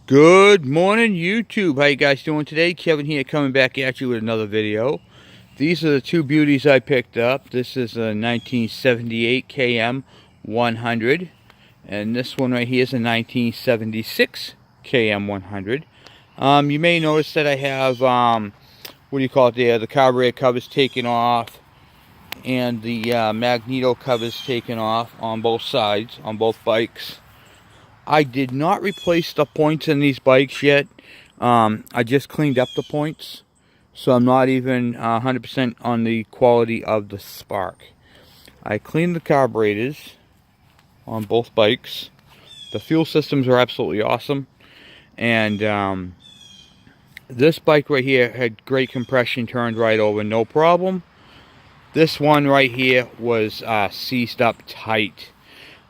Good morning, YouTube. How you guys doing today? Kevin here, coming back at you with another video. These are the two beauties I picked up. This is a 1978 KM100, and this one right here is a 1976 KM100. You may notice that I have what do you call it there? The carburetor covers taken off, and the magneto covers taken off on both sides on both bikes. I did not replace the points in these bikes yet. I just cleaned up the points, so I'm not even 100% on the quality of the spark. I cleaned the carburetors on both bikes. The fuel systems are absolutely awesome, and this bike right here had great compression, turned right over, no problem. This one right here was seized up tight.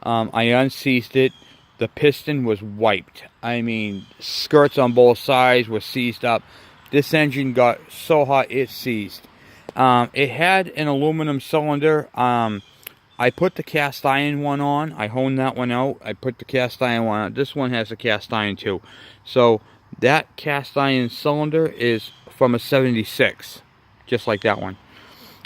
I unseized it. The piston was wiped. I mean, skirts on both sides were seized up. This engine got so hot it seized. It had an aluminum cylinder. I put the cast iron one on. I honed that one out. I put the cast iron one on. This one has a cast iron too. So that cast iron cylinder is from a 76, just like that one.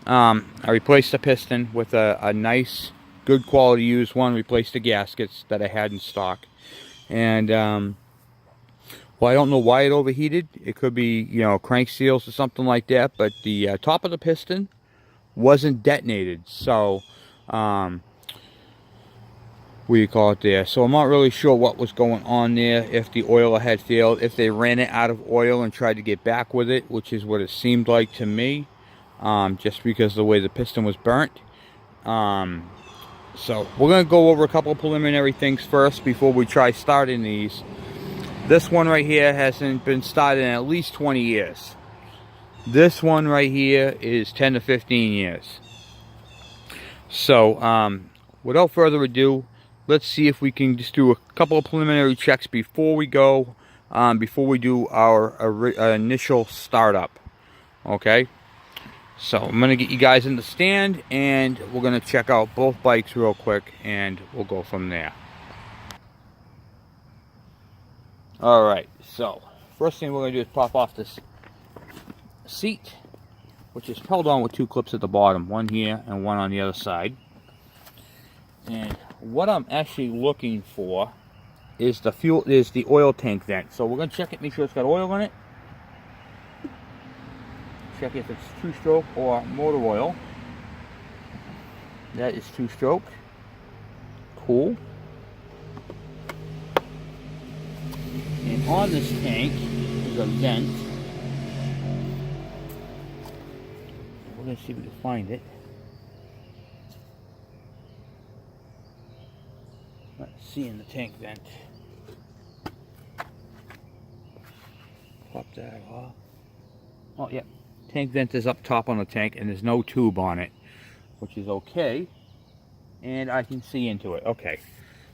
I replaced the piston with a nice, good quality used one. Replaced the gaskets that I had in stock, and well, I don't know why it overheated. It could be, you know, crank seals or something like that, but the top of the piston wasn't detonated. So what do you call it there? So I'm not really sure what was going on there, if the oiler had failed, if they ran it out of oil and tried to get back with it, which is what it seemed like to me, just because of the way the piston was burnt. So we're going to go over a couple of preliminary things first before we try starting these. This one right here hasn't been started in at least 20 years. This one right here is 10 to 15 years. So without further ado, let's see if we can just do a couple of preliminary checks before we go, before we do our initial startup. Okay? So I'm going to get you guys in the stand, and we're going to check out both bikes real quick, and we'll go from there. Alright, so first thing we're going to do is pop off this seat, which is held on with two clips at the bottom, one here and one on the other side. And what I'm actually looking for is the oil tank vent. So we're going to check it, make sure it's got oil in it. Check if it's two-stroke or motor oil. That is two-stroke. Cool. And on this tank is a vent. We're going to see if we can find it. Let's see in the tank vent. Pop that off. Oh, yeah. Tank vent is up top on the tank, and there's no tube on it, which is okay. And I can see into it. Okay.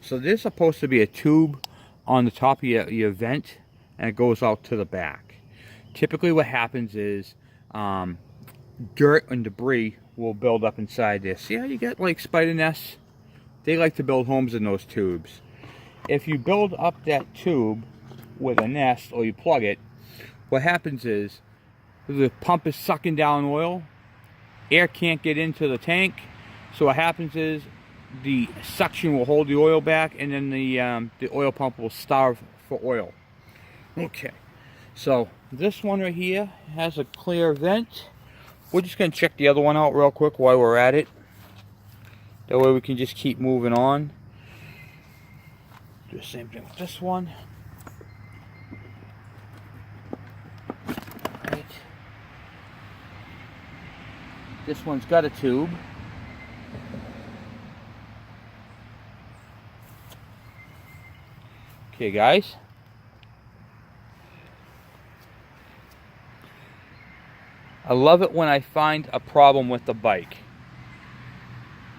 So there's supposed to be a tube on the top of your vent, and it goes out to the back. Typically what happens is dirt and debris will build up inside this. See how you get like spider nests? They like to build homes in those tubes. If you build up that tube with a nest, or you plug it, what happens is the pump is sucking down oil. Air can't get into the tank. So what happens is the suction will hold the oil back, and then the oil pump will starve for oil. Okay. So this one right here has a clear vent. We're just going to check the other one out real quick while we're at it. That way we can just keep moving on. Do the same thing with this one. Right. This one's got a tube. Okay, guys. I love it when I find a problem with the bike,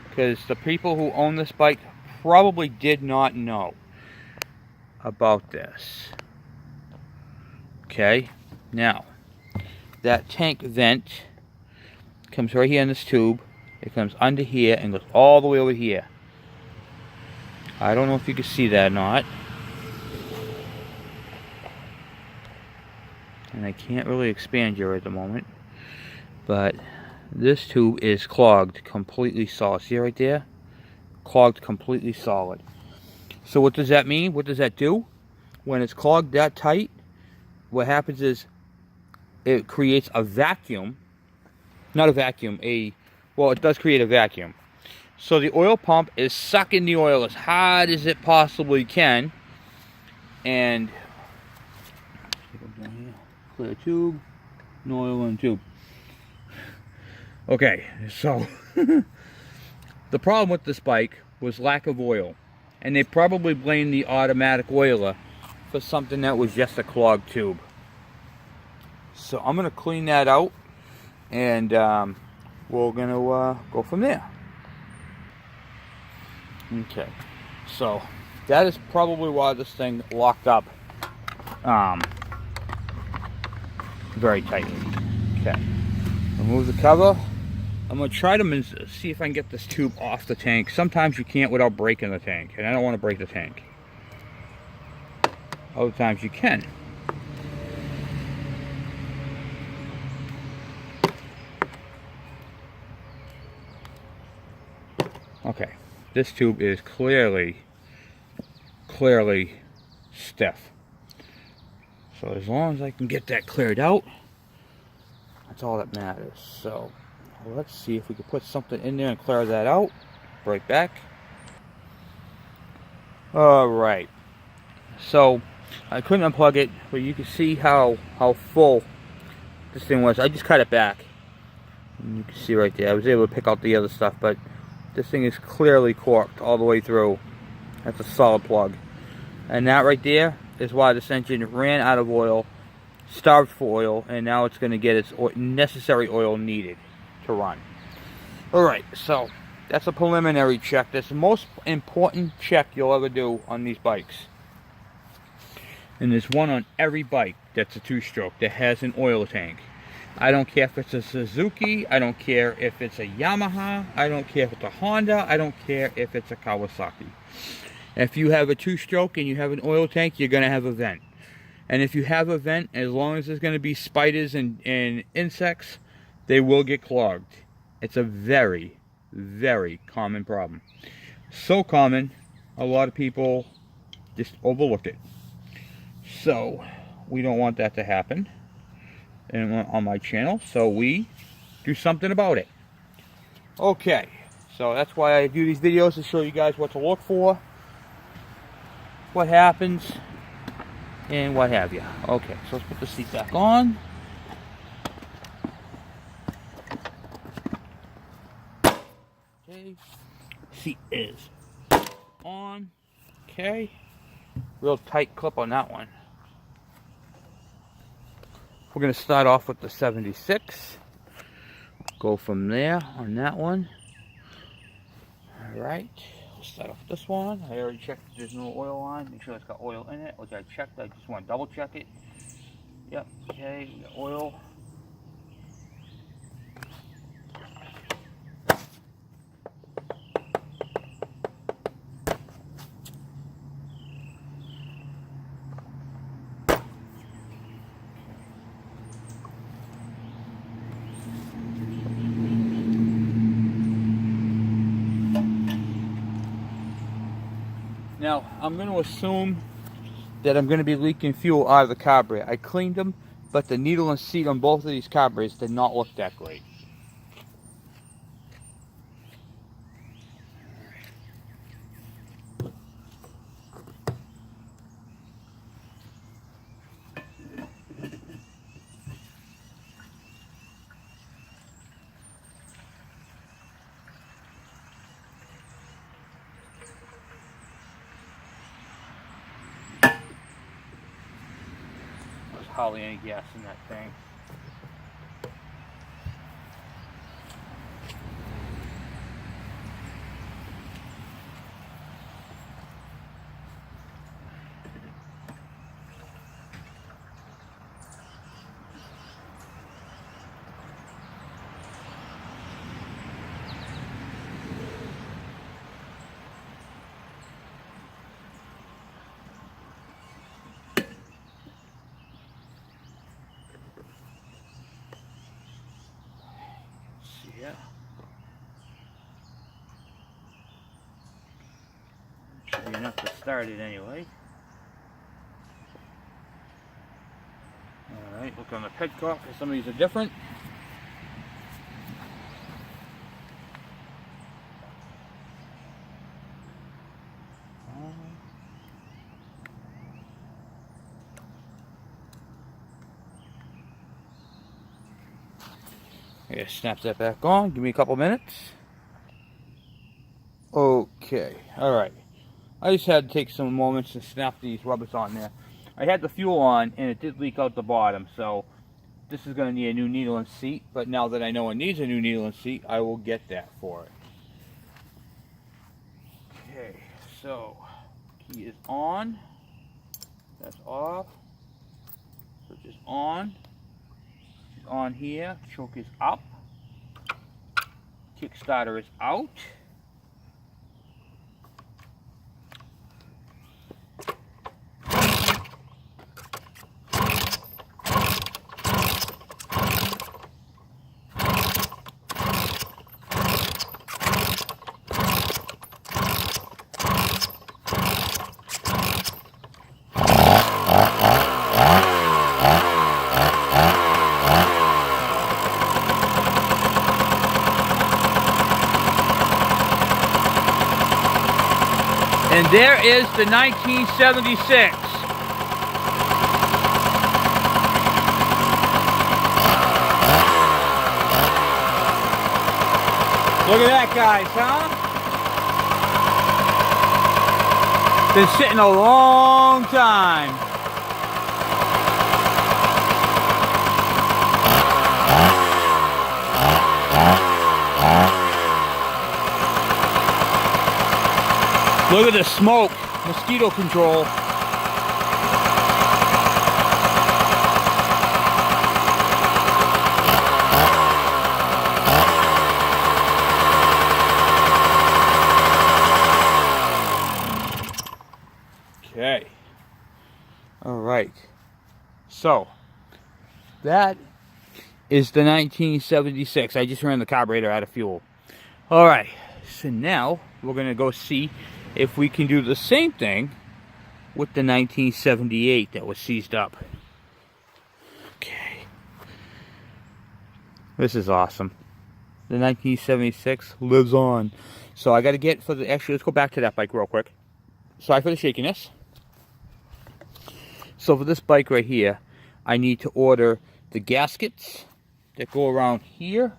because the people who own this bike probably did not know about this. Okay, now that tank vent comes right here in this tube. It comes under here and goes all the way over here. I don't know if you can see that or not. and I can't really expand here at the moment, but this tube is clogged completely solid. See right there? Clogged completely solid. So what does that mean? What does that do? When it's clogged that tight, what happens is it creates a vacuum. Not a vacuum, well, it does create a vacuum. So the oil pump is sucking the oil as hard as it possibly can. And clear tube, no oil in the tube. Okay, so the problem with this bike was lack of oil. And they probably blamed the automatic oiler for something that was just a clogged tube. So I'm going to clean that out, and we're going to go from there. Okay, so that is probably why this thing locked up very tightly. Okay, remove the cover. I'm going to try to see if I can get this tube off the tank. Sometimes you can't without breaking the tank, and I don't want to break the tank. Other times you can. Okay, this tube is clearly stiff. So as long as I can get that cleared out, that's all that matters. So let's see if we can put something in there and clear that out. Right back. Alright. So I couldn't unplug it, but you can see how full this thing was. I just cut it back. And you can see right there. I was able to pick out the other stuff, but this thing is clearly corked all the way through. That's a solid plug. And that right there is why this engine ran out of oil, starved for oil, and now it's going to get its necessary oil needed to run. Alright, so that's a preliminary check. That's the most important check you'll ever do on these bikes. And there's one on every bike that's a two-stroke that has an oil tank. I don't care if it's a Suzuki, I don't care if it's a Yamaha, I don't care if it's a Honda, I don't care if it's a Kawasaki. If you have a two-stroke and you have an oil tank, you're going to have a vent. And if you have a vent, as long as there's going to be spiders and insects, they will get clogged. It's a very, very common problem. So common, a lot of people just overlook it. So, we don't want that to happen on my channel, so we do something about it. Okay, so that's why I do these videos, to show you guys what to look for, what happens, and what have you. Okay, so let's put the seat back on. Okay, seat is on. Okay, real tight clip on that one. We're going to start off with the 76. Go from there on that one. Alright, we'll start off with this one. I already checked if there's no oil on. Make sure it's got oil in it, which I checked. I just want to double check it. Yep, okay, we got oil. Now, I'm going to assume that I'm going to be leaking fuel out of the carburetor. I cleaned them, but the needle and seat on both of these carburetors did not look that great. There's hardly any gas in that thing. Yeah. Should be enough to start it anyway. Alright, look on the petcock because some of these are different. Yeah, snap that back on. Give me a couple minutes. Okay, alright. I just had to take some moments to snap these rubbers on there. I had the fuel on and it did leak out the bottom, so this is going to need a new needle and seat, but now that I know it needs a new needle and seat, I will get that for it. Okay, so key is on. That's off. Switch is on. It's on here. Choke is up. Kickstarter is out. And there is the 1976. Look at that, guys, huh? Been sitting a long time. Look at the smoke, mosquito control. Okay. All right. So, that is the 1976. I just ran the carburetor out of fuel. All right. So now we're going to go see if we can do the same thing with the 1978 that was seized up. Okay. This is awesome. The 1976 lives on. So I got to get for the, actually let's go back to that bike real quick. Sorry for the shakiness. So for this bike right here, I need to order the gaskets that go around here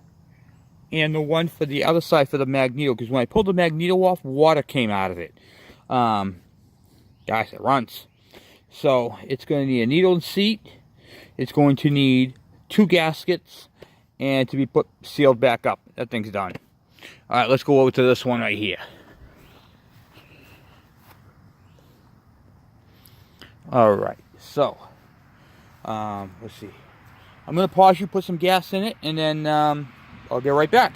and the one for the other side for the magneto, because when I pulled the magneto off, water came out of it. Gosh, it runs. So it's going to need a needle and seat. It's going to need 2 gaskets and to be put sealed back up. That thing's done. All right, let's go over to this one right here. All right, so let's see. I'm going to pause you, put some gas in it, and then I'll get right back.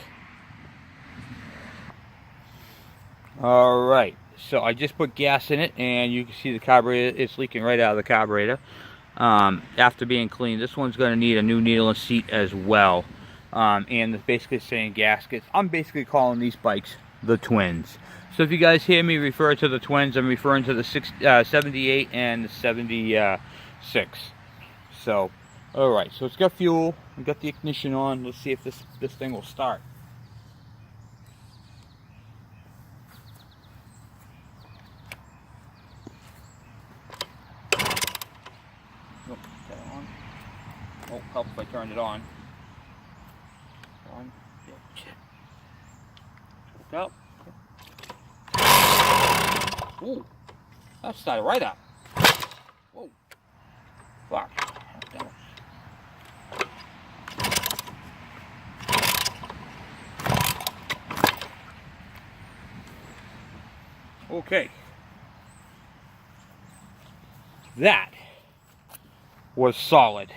All right, so I just put gas in it, and you can see the carburetor, it's leaking right out of the carburetor after being cleaned. This one's going to need a new needle and seat as well. And it's basically saying gaskets. I'm basically calling these bikes the twins. So if you guys hear me refer to the twins, I'm referring to the 78 and the 76. So, all right, so it's got fuel. We've got the ignition on. Let's see if this thing will start. Oh, that on. Oh, help if I turned it on. On. Yeah, shit. Choke up. Ooh, that started right up. Whoa. Fuck. Okay. That was solid.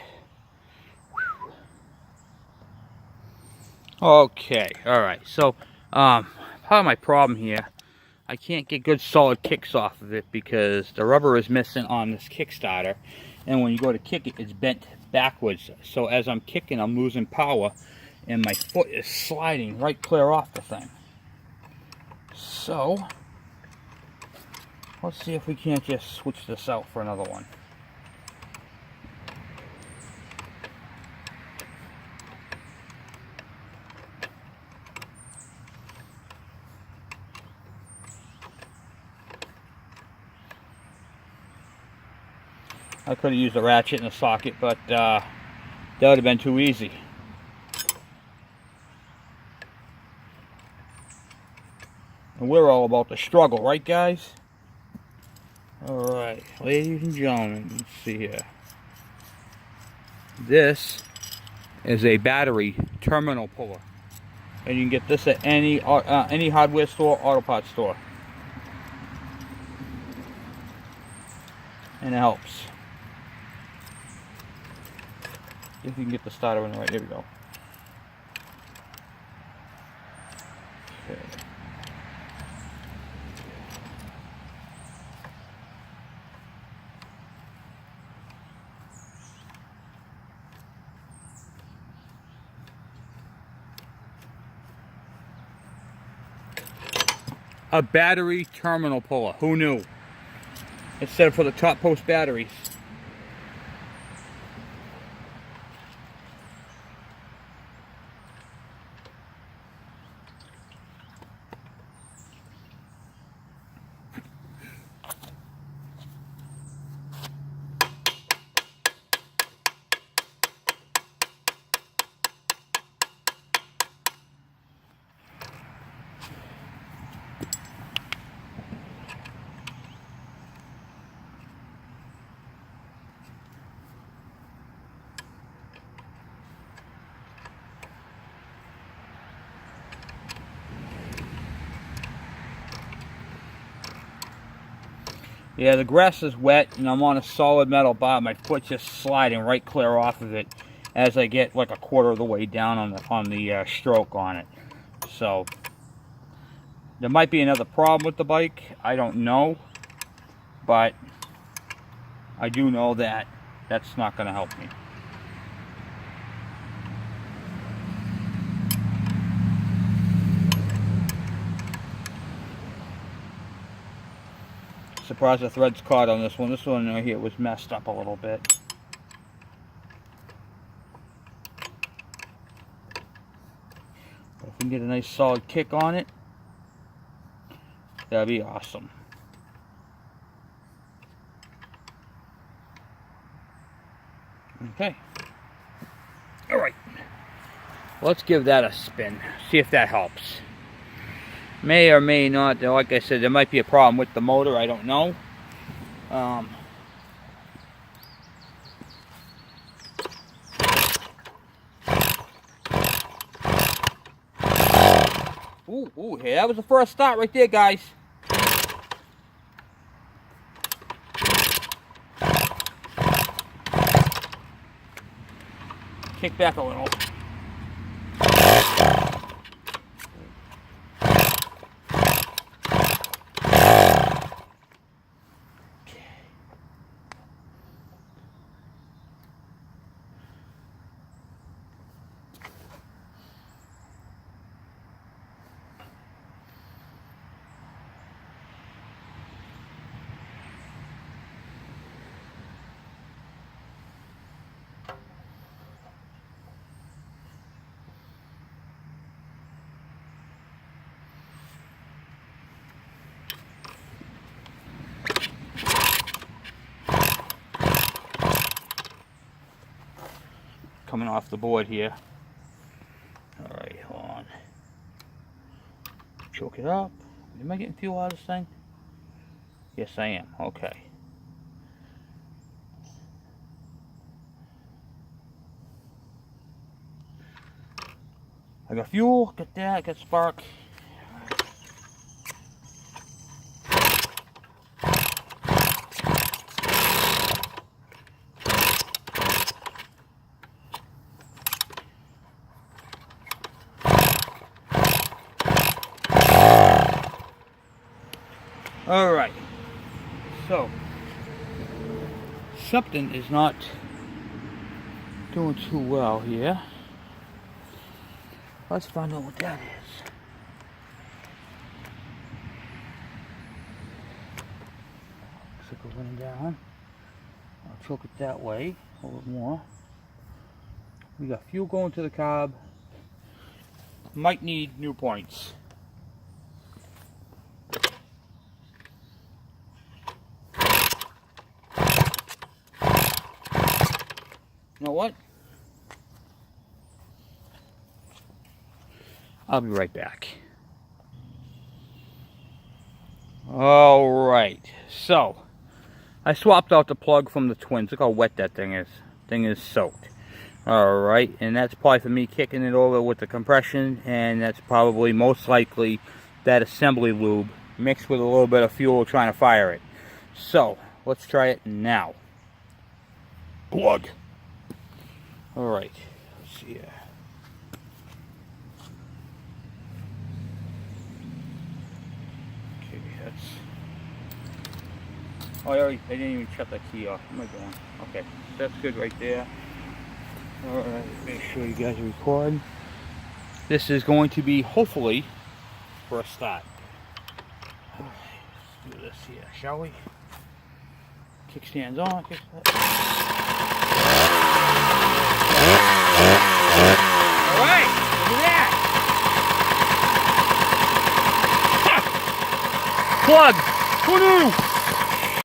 Okay, alright. So, part of my problem here, I can't get good solid kicks off of it because the rubber is missing on this Kickstarter, and when you go to kick it, it's bent backwards. So as I'm kicking, I'm losing power, and my foot is sliding right clear off the thing. So let's see if we can't just switch this out for another one. I could have used a ratchet in the socket, but that would have been too easy. And we're all about the struggle, right guys? Alright, ladies and gentlemen, let's see here. This is a battery terminal puller. And you can get this at any hardware store, auto parts store. And it helps. If you can get the starter in the right, there we go. Okay. A battery terminal puller. Who knew? It's set for the top post batteries. Yeah, the grass is wet and I'm on a solid metal bar. My foot's just sliding right clear off of it as I get like a quarter of the way down on the stroke on it. So there might be another problem with the bike. I don't know, but I do know that that's not going to help me. Surprised the thread's caught on this one. This one right here was messed up a little bit. But if we can get a nice solid kick on it, that'd be awesome. Okay. Alright. Let's give that a spin. See if that helps. May or may not, like I said, there might be a problem with the motor, I don't know. Ooh, hey, that was the first start right there, guys. Kick back a little. Coming off the board here. Alright, hold on. Choke it up. Am I getting fuel out of this thing? Yes, I am. Okay. I got fuel, got that, got spark. Alright, so something is not doing too well here. Let's find out what that is. Looks like we're running down. I'll choke it that way a little more. We got fuel going to the carb. Might need new points. You know what? I'll be right back. Alright, so I swapped out the plug from the twins. Look how wet that thing is. Thing is soaked. Alright, and that's probably for me kicking it over with the compression, and that's probably most likely that assembly lube mixed with a little bit of fuel trying to fire it. So, let's try it now. Plug. Alright, let's see here. Okay, that's... Oh, I didn't even shut that key off. What am I doing? Okay, that's good right there. Alright, make sure you guys are recording. This is going to be, hopefully, for a start. Alright, let's do this here, shall we? Kickstand's on. Alright, look at that! Plug! Who knew?